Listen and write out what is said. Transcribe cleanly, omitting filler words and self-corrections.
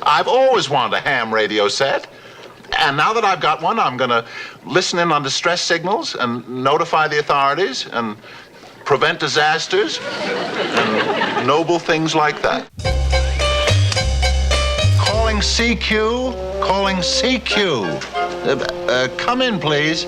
I've always wanted a ham radio set. And now that I've got one, I'm going to listen in on distress signals and notify the authorities and prevent disasters and noble things like that. Calling CQ. Calling CQ. Come in, please.